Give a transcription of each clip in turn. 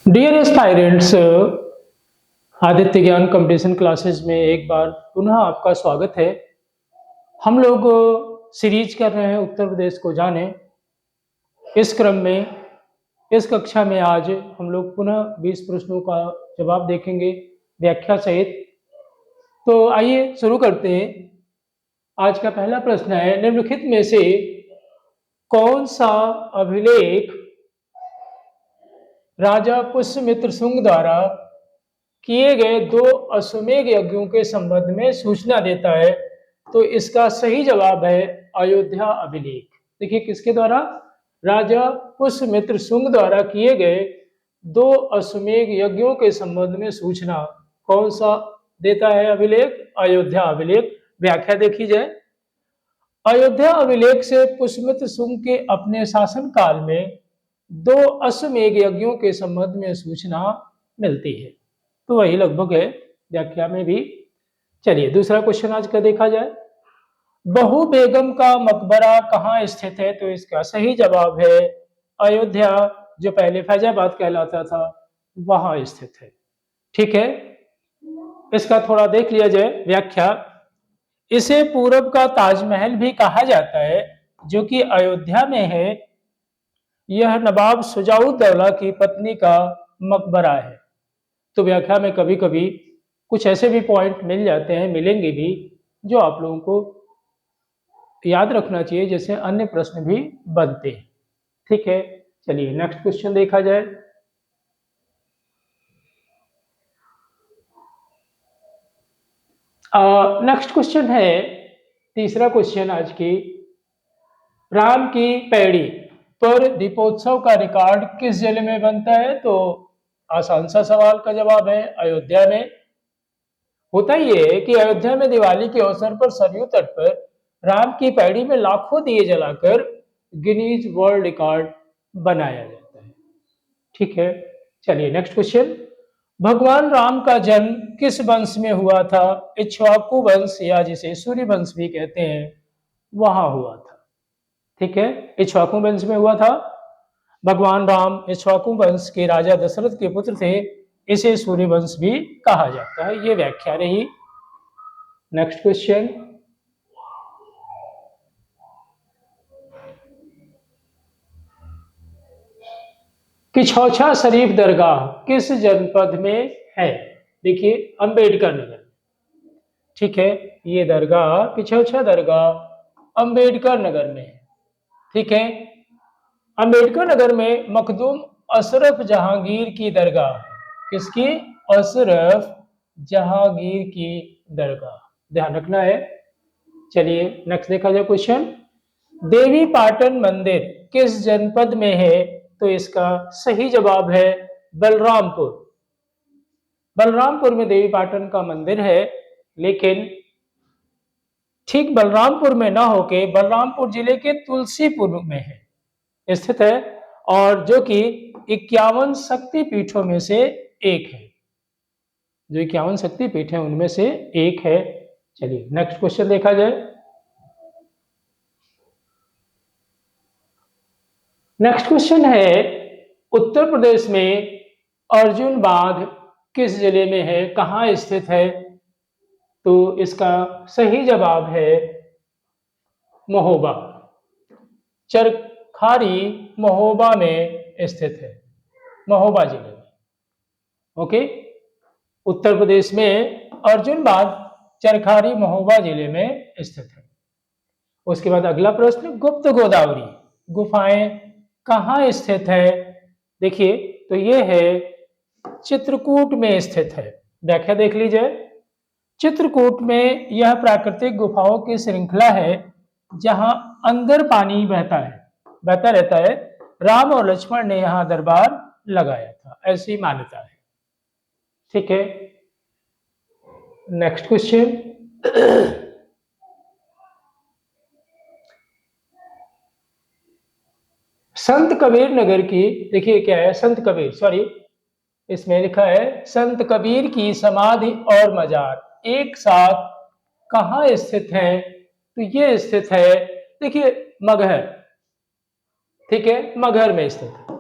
Dear aspirants, Aditya ज्ञान competition classes में एक बार पुनः आपका स्वागत है। हम लोग सीरीज कर रहे हैं उत्तर प्रदेश को जाने। इस क्रम में इस कक्षा में आज हम लोग पुनः 20 प्रश्नों का जवाब देखेंगे व्याख्या सहित। तो आइए शुरू करते हैं। आज का पहला प्रश्न है, निम्नलिखित में से कौन सा अभिलेख राजा पुष्यमित्र शुंग द्वारा किए गए 2 अश्वमेध यज्ञों के संबंध में सूचना देता है? तो इसका सही जवाब है अयोध्या अभिलेख। देखिए किसके द्वारा? राजा पुष्यमित्र शुंग द्वारा किए गए 2 अश्वमेध यज्ञों के संबंध में सूचना कौन सा देता है अभिलेख? अयोध्या अभिलेख। व्याख्या देखी जाए। अयोध्या अभिलेख से पुष्यमित्र शुंग के अपने शासन काल में 2 अश्वमेध यज्ञों के संबंध में सूचना मिलती है। तो वही लगभग है व्याख्या में भी। चलिए दूसरा क्वेश्चन आज का देखा जाए। बहू बेगम का मकबरा कहाँ स्थित है? तो इसका सही जवाब है अयोध्या, जो पहले फैजाबाद कहलाता था, वहां स्थित है। ठीक है, इसका थोड़ा देख लिया जाए व्याख्या। इसे पूरब का ताजमहल भी कहा जाता है, जो कि अयोध्या में है। यह नवाब शुजाउद्दौला की पत्नी का मकबरा है। तो व्याख्या में कभी कभी कुछ ऐसे भी पॉइंट मिल जाते हैं, मिलेंगे भी, जो आप लोगों को याद रखना चाहिए, जैसे अन्य प्रश्न भी बनते हैं। ठीक है, चलिए नेक्स्ट क्वेश्चन देखा जाए। नेक्स्ट क्वेश्चन है, तीसरा क्वेश्चन आज की। राम की पैड़ी पर दीपोत्सव का रिकॉर्ड किस जिले में बनता है? तो आसान सा सवाल का जवाब है अयोध्या में। होता ये है कि अयोध्या में दिवाली के अवसर पर सरयू तट पर राम की पैड़ी में लाखों दिए जलाकर गिनीज वर्ल्ड रिकॉर्ड बनाया जाता है। ठीक है, चलिए नेक्स्ट क्वेश्चन। भगवान राम का जन्म किस वंश में हुआ था? इक्ष्वाकु वंश, या जिसे सूर्य वंश भी कहते हैं, वहां हुआ था। ठीक है, इक्ष्वाकु वंश में हुआ था। भगवान राम इक्ष्वाकु वंश के राजा दशरथ के पुत्र थे। इसे सूर्य वंश भी कहा जाता है। ये व्याख्या रही। Next question. किछौछा शरीफ दरगाह किस जनपद में है? देखिए अंबेडकर नगर। ठीक है, ये दरगाह किछौछा दरगाह अंबेडकर नगर में है। ठीक है, अंबेडकर नगर में मखदूम अशरफ जहांगीर की दरगाह। किसकी? अशरफ जहांगीर की दरगाह, ध्यान रखना है। चलिए नेक्स्ट देखा जाए क्वेश्चन। देवी पाटन मंदिर किस जनपद में है? तो इसका सही जवाब है बलरामपुर। बलरामपुर में देवी पाटन का मंदिर है, लेकिन ठीक बलरामपुर में ना होके बलरामपुर जिले के तुलसीपुर में है, स्थित है, और जो कि 51 शक्ति पीठों में से एक है। जो 51 शक्ति पीठ है उनमें से एक है। चलिए नेक्स्ट क्वेश्चन देखा जाए। नेक्स्ट क्वेश्चन है, उत्तर प्रदेश में अर्जुन बांध किस जिले में है, कहाँ स्थित है? तो इसका सही जवाब है महोबा। चरखारी महोबा में स्थित है, महोबा जिले में। ओके, उत्तर प्रदेश में अर्जुन बांध चरखारी महोबा जिले में स्थित है। उसके बाद अगला प्रश्न, गुप्त गोदावरी गुफाएं कहाँ स्थित है? देखिए तो ये है चित्रकूट में स्थित है। व्याख्या देख लीजिए। चित्रकूट में यह प्राकृतिक गुफाओं की श्रृंखला है जहां अंदर पानी बहता रहता है। राम और लक्ष्मण ने यहां दरबार लगाया था, ऐसी मान्यता है। ठीक है, नेक्स्ट क्वेश्चन। संत कबीर नगर की, देखिए क्या है, संत कबीर, सॉरी इसमें लिखा है संत कबीर की समाधि और मजार एक साथ कहाँ स्थित है? तो ये स्थित है, देखिए मगहर। ठीक है, मगहर में स्थित है।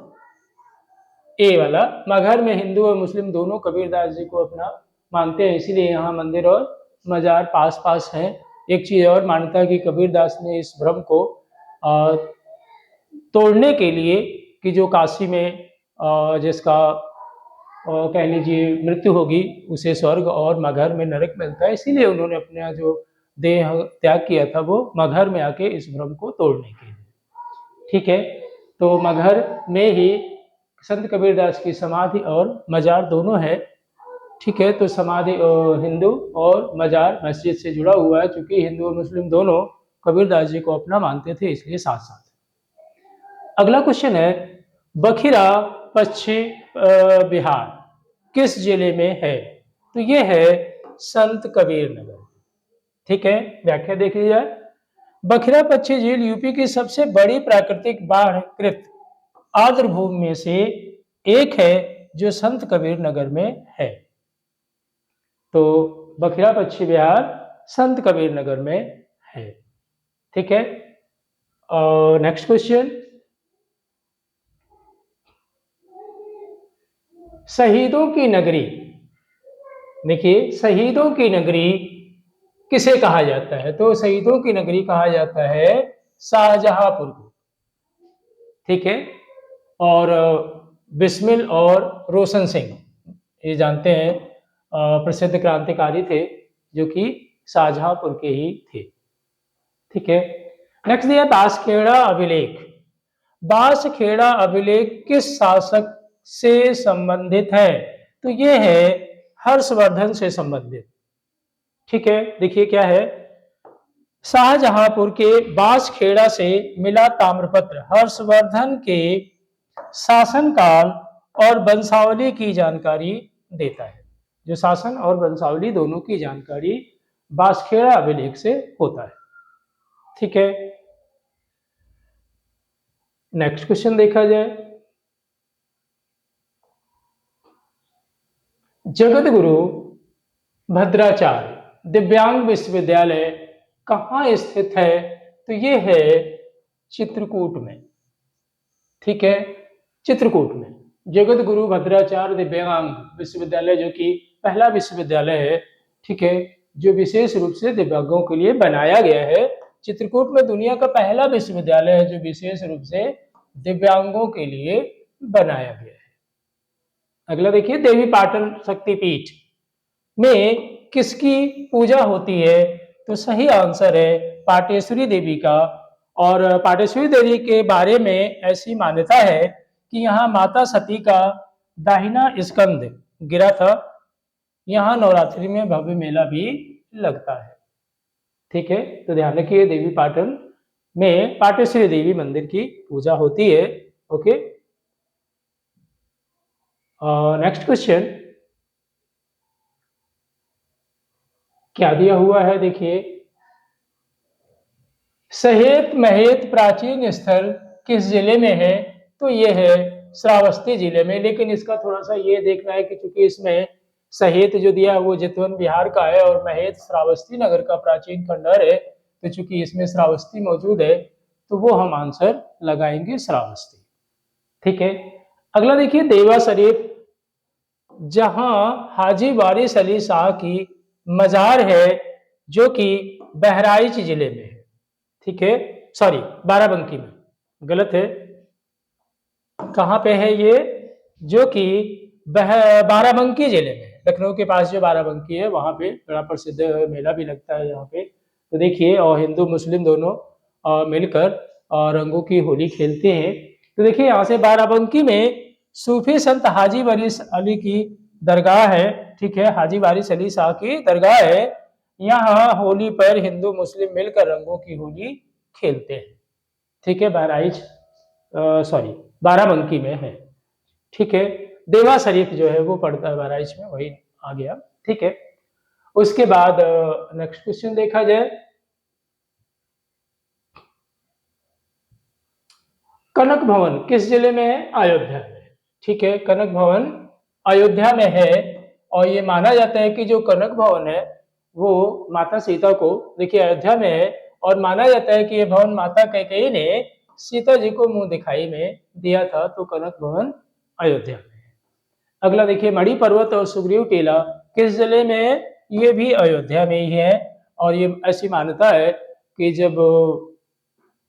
ए वाला, मगहर में हिंदू और मुस्लिम दोनों कबीरदास जी को अपना मानते हैं, इसीलिए यहाँ मंदिर और मजार पास पास हैं। एक चीज और मान्यता है कि कबीरदास ने इस भ्रम को तोड़ने के लिए, कि जो काशी में जिसका कह लीजिए मृत्यु होगी उसे स्वर्ग और मगहर में नरक मिलता है, इसीलिए उन्होंने अपना जो देह त्याग किया था वो मगहर में आके इस भ्रम को तोड़ने के लिए। ठीक है, तो मगहर में ही संत कबीरदास की समाधि और मजार दोनों है। ठीक है, तो समाधि हिंदू और मजार मस्जिद से जुड़ा हुआ है, क्योंकि हिंदू और मुस्लिम दोनों कबीरदास जी को अपना मानते थे, इसलिए साथ साथ। अगला क्वेश्चन है, बखिरा पश्चिम बिहार किस जिले में है? तो ये है संत कबीर नगर। ठीक है, व्याख्या देख लीजिए। बखिरा पश्चिम झील यूपी की सबसे बड़ी प्राकृतिक बाढ़कृत आर्द्रभूमि में से एक है, जो संत कबीर नगर में है। तो बखिरा पश्चिम बिहार संत कबीर नगर में है। ठीक है, नेक्स्ट क्वेश्चन, शहीदों की नगरी। देखिए, शहीदों की नगरी किसे कहा जाता है? तो शहीदों की नगरी कहा जाता है शाहजहांपुर को। ठीक है, और बिस्मिल और रोशन सिंह, ये जानते हैं प्रसिद्ध क्रांतिकारी थे, जो कि शाहजहांपुर के ही थे। ठीक है, नेक्स्ट दिया बांसखेड़ा अभिलेख। बांसखेड़ा अभिलेख किस शासक से संबंधित है? तो ये है हर्षवर्धन से संबंधित। ठीक है, देखिए क्या है, शाहजहांपुर के बांसखेड़ा से मिला ताम्रपत्र हर्षवर्धन के शासनकाल और वंशावली की जानकारी देता है। जो शासन और वंशावली दोनों की जानकारी बांसखेड़ा अभिलेख से होता है। ठीक है, नेक्स्ट क्वेश्चन देखा जाए, जगत गुरु भद्राचार्य दिव्यांग विश्वविद्यालय कहाँ स्थित है? तो ये है चित्रकूट में। ठीक है, चित्रकूट में जगत गुरु भद्राचार्य दिव्यांग विश्वविद्यालय, जो कि पहला विश्वविद्यालय है, ठीक है, जो विशेष रूप से दिव्यांगों के लिए बनाया गया है। चित्रकूट में दुनिया का पहला विश्वविद्यालय है जो विशेष रूप से दिव्यांगों के लिए बनाया गया है। अगला देखिए, देवी पाटन शक्तिपीठ में किसकी पूजा होती है? तो सही आंसर है पाटेश्वरी देवी का। और पाटेश्वरी देवी के बारे में ऐसी मान्यता है कि यहाँ माता सती का दाहिना स्कंद गिरा था। यहाँ नवरात्रि में भव्य मेला भी लगता है। ठीक है, तो ध्यान रखिए, देवी पाटन में पाटेश्वरी देवी मंदिर की पूजा होती है। ओके, नेक्स्ट क्वेश्चन क्या दिया हुआ है? देखिए, सहेत महेत प्राचीन स्थल किस जिले में है? तो ये है श्रावस्ती जिले में। लेकिन इसका थोड़ा सा ये देखना है कि चूंकि इसमें सहेत जो दिया है वो चितवन बिहार का है और महेत श्रावस्ती नगर का प्राचीन खंडहर है, तो चूंकि इसमें श्रावस्ती मौजूद है तो वो हम आंसर लगाएंगे श्रावस्ती। ठीक है, अगला देखिए, देवा शरीफ जहां हाजी वारिस अली शाह की मजार है, जो कि बहराइच जिले में है। ठीक है, सॉरी, बाराबंकी में, गलत है। कहां पे है ये? जो कि बाराबंकी जिले में, लखनऊ के पास जो बाराबंकी है वहां पे बड़ा प्रसिद्ध मेला भी लगता है यहाँ पे। तो देखिए, और हिंदू मुस्लिम दोनों मिलकर रंगों की होली खेलते हैं। तो देखिए, यहाँ से बाराबंकी में सूफी संत हाजी वारिस अली की दरगाह है। ठीक है, हाजी वारिस अली शाह की दरगाह है। यहाँ होली पर हिंदू मुस्लिम मिलकर रंगों की होली खेलते हैं। ठीक है, बहराइच सॉरी बाराबंकी में है। ठीक है, देवा शरीफ जो है वो पड़ता है बहराइच में, वही आ गया। ठीक है, उसके बाद नेक्स्ट क्वेश्चन देखा जाए, कनक भवन किस जिले में है? अयोध्या में। ठीक है, कनक भवन अयोध्या में है। और ये माना जाता है कि जो कनक भवन है वो माता सीता को, देखिए अयोध्या में है, और माना जाता है कि ये भवन माता कैकेयी ने सीता जी को मुंह दिखाई में दिया था। तो कनक भवन अयोध्या में। अगला देखिए, मणि पर्वत और सुग्रीव टीला किस जिले में है? ये भी अयोध्या में ही है। और ये ऐसी मान्यता है कि जब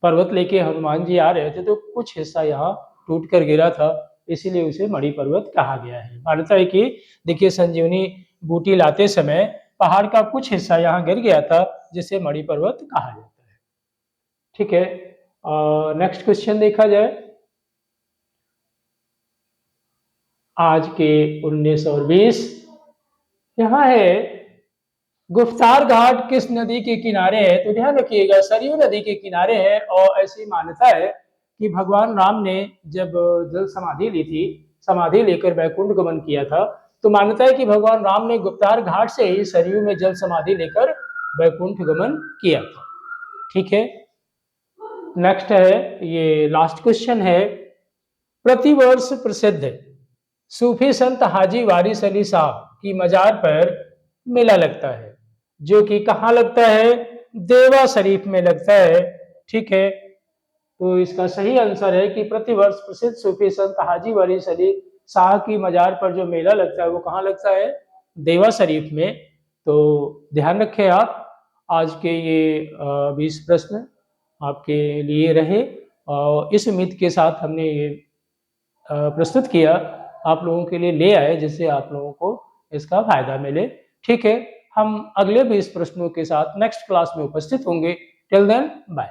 पर्वत लेके हनुमान जी आ रहे थे तो कुछ हिस्सा यहाँ टूट कर गिरा था, इसीलिए उसे मणि पर्वत कहा गया है। मान्यता है कि देखिए, संजीवनी बूटी लाते समय पहाड़ का कुछ हिस्सा यहाँ गिर गया था, जिसे मणि पर्वत कहा जाता है। ठीक है, नेक्स्ट क्वेश्चन देखा जाए। आज के 19 और 20 यहाँ है, गुफ्तार घाट किस नदी के किनारे है? तो ध्यान रखिएगा, सरयू नदी के किनारे है। और ऐसी मान्यता है कि भगवान राम ने जब जल समाधि ली थी, समाधि लेकर वैकुंठ गमन किया था, तो मान्यता है कि भगवान राम ने गुप्तार घाट से ही सरयू में जल समाधि लेकर वैकुंठ गमन किया था। ठीक है, नेक्स्ट है, ये लास्ट क्वेश्चन है, प्रतिवर्ष प्रसिद्ध सूफी संत हाजी वारिस अली साहब की मजार पर मेला लगता है, जो कि कहाँ लगता है? देवा शरीफ में लगता है। ठीक है, तो इसका सही आंसर है कि प्रतिवर्ष प्रसिद्ध सूफी संत हाजी वारिस अली शाह की मजार पर जो मेला लगता है वो कहाँ लगता है? देवा शरीफ में। तो ध्यान रखें आप, आज के ये 20 प्रश्न आपके लिए रहे, और इस उम्मीद के साथ हमने ये प्रस्तुत किया, आप लोगों के लिए ले आए, जिससे आप लोगों को इसका फायदा मिले। ठीक है, हम अगले भी इस प्रश्नों के साथ नेक्स्ट क्लास में उपस्थित होंगे। Till then bye.